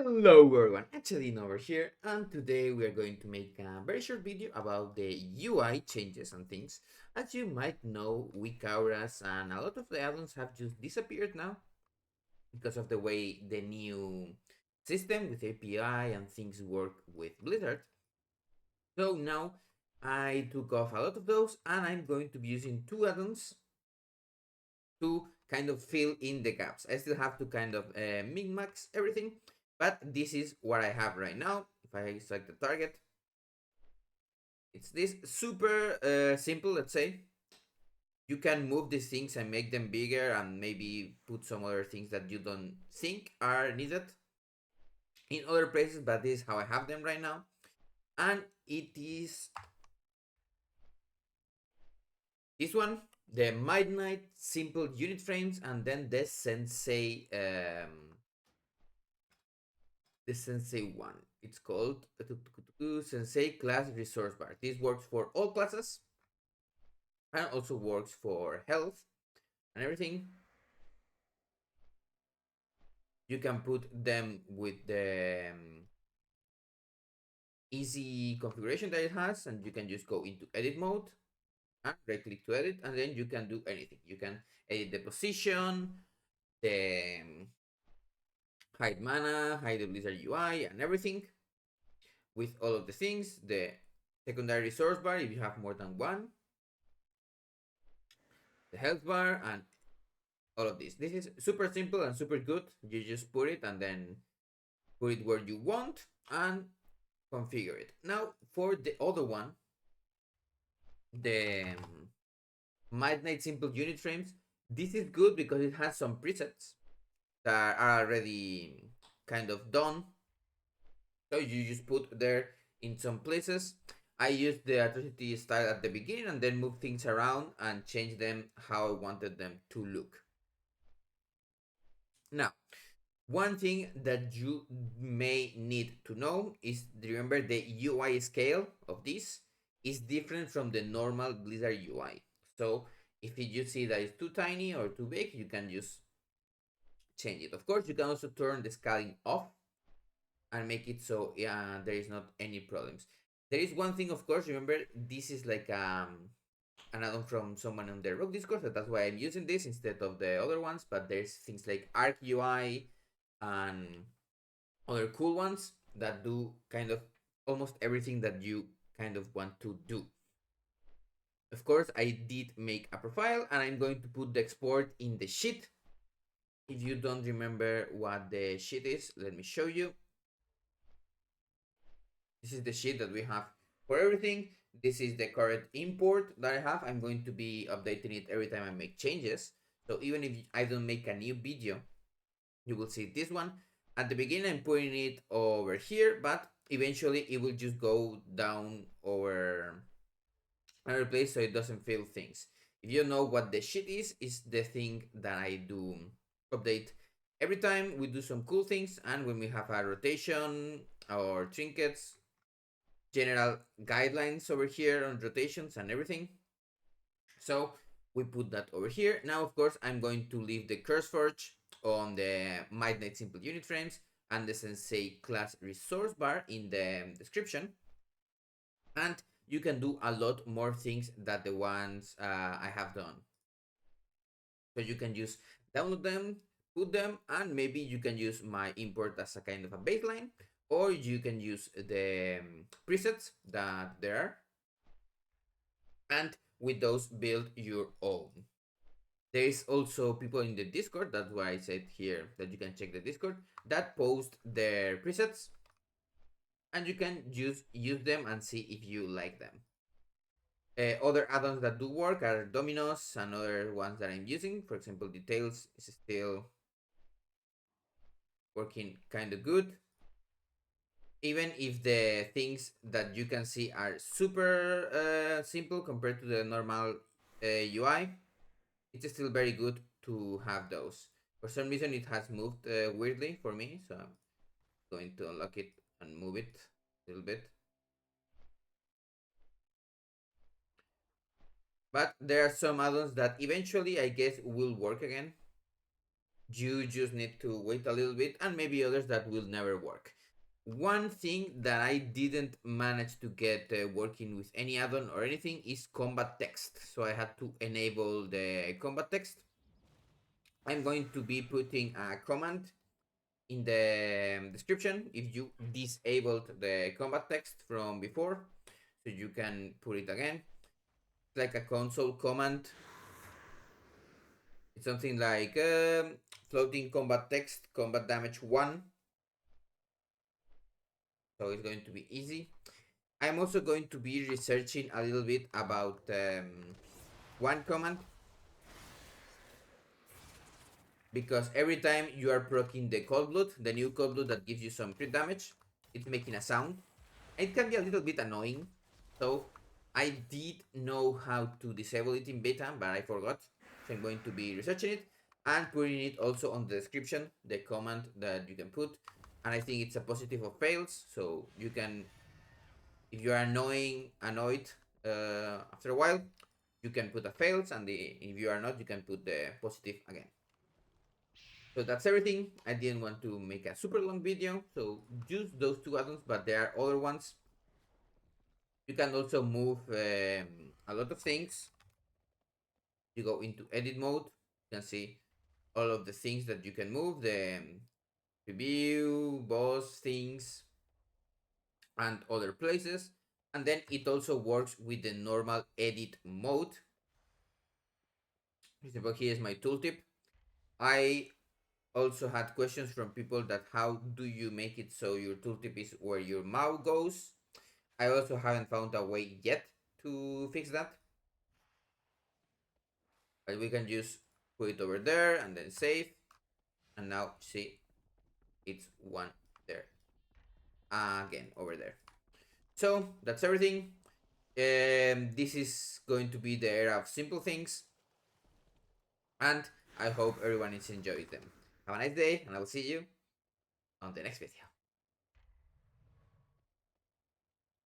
Hello everyone, Hachadino over here, and today we are going to make a very short video about the UI changes and things. As you might know, weak auras and a lot of the addons have just disappeared now because of the way the new system with API and things work with Blizzard. So now I took off a lot of those and I'm going to be using two addons to kind of fill in the gaps. I still have to kind of min-max everything, but this is what I have right now. If I select the target, it's this super simple, let's say. You can move these things and make them bigger and maybe put some other things that you don't think are needed in other places, but this is how I have them right now. And it is this one, the Midnight simple unit frames, and then the Sensei one. It's called Sensei Class Resource Bar. This works for all classes and also works for health and everything. You can put them with the easy configuration that it has, and you can just go into edit mode and right click to edit, and then you can do anything. You can edit the position, the hide mana, hide the Blizzard UI, and everything with all of the things. The secondary resource bar if you have more than one, the health bar, and all of this. This is super simple and super good. You just put it and then put it where you want and configure it. Now for the other one, the Midnight simple unit frames, this is good because it has some presets that are already kind of done. So you just put there in some places. I used the atrocity style at the beginning and then move things around and change them how I wanted them to look. Now, one thing that you may need to know is, remember, the UI scale of this is different from the normal Blizzard UI. So if you see that it's too tiny or too big, you can just change it. Of course, you can also turn the scaling off and make it so there is not any problems. There is one thing, of course, remember, this is like an add-on from someone on the Rogue Discord, so that's why I'm using this instead of the other ones, but there's things like Arc UI and other cool ones that do kind of almost everything that you kind of want to do. Of course, I did make a profile and I'm going to put the export in the sheet. If you don't remember what the sheet is, let me show you. This is the sheet that we have for everything. This is the current import that I have. I'm going to be updating it every time I make changes. So even if I don't make a new video, you will see this one. At the beginning, I'm putting it over here, but eventually it will just go down over another place so it doesn't fill things. If you know what the sheet is the thing that I do update every time we do some cool things, and when we have a rotation or trinkets, general guidelines over here on rotations and everything. So we put that over here. Now, of course, I'm going to leave the CurseForge on the Midnight simple unit frames and the Sensei class resource bar in the description. And you can do a lot more things than the ones I have done. So you can just download them, put them, and maybe you can use my import as a kind of a baseline, or you can use the presets that there are, and with those build your own. There is also people in the Discord, that's why I said here that you can check the Discord, that post their presets, and you can use them and see if you like them. Other add-ons that do work are Dominos and other ones that I'm using. For example, Details is still working kind of good. Even if the things that you can see are super simple compared to the normal UI, it's still very good to have those. For some reason, it has moved weirdly for me, so I'm going to unlock it and move it a little bit. But there are some add-ons that eventually, I guess, will work again. You just need to wait a little bit, and maybe others that will never work. One thing that I didn't manage to get working with any add-on or anything is combat text. So I had to enable the combat text. I'm going to be putting a command in the description if you disabled the combat text from before, so you can put it again. It's like a console command. It's something like floating combat text, combat damage 1. So it's going to be easy. I'm also going to be researching a little bit about one command, because every time you are proccing the cold blood, the new cold blood that gives you some crit damage, it's making a sound. It can be a little bit annoying. So I did know how to disable it in beta, but I forgot. So I'm going to be researching it and putting it also on the description, the command that you can put. And I think it's a positive of fails, so you can, if you are annoyed after a while, you can put a fails, and if you are not, you can put the positive again. So that's everything. I didn't want to make a super long video, so use those two add-ons, but there are other ones. You can also move a lot of things. You go into edit mode, you can see all of the things that you can move, the preview, boss things, and other places. And then it also works with the normal edit mode. For example, here's my tooltip. I also had questions from people that how do you make it so your tooltip is where your mouse goes. I also haven't found a way yet to fix that, but we can just put it over there and then save, and now see it's one there again over there. So that's everything. This is going to be the era of simple things, and I hope everyone is enjoying them. Have a nice day, and I will see you on the next video.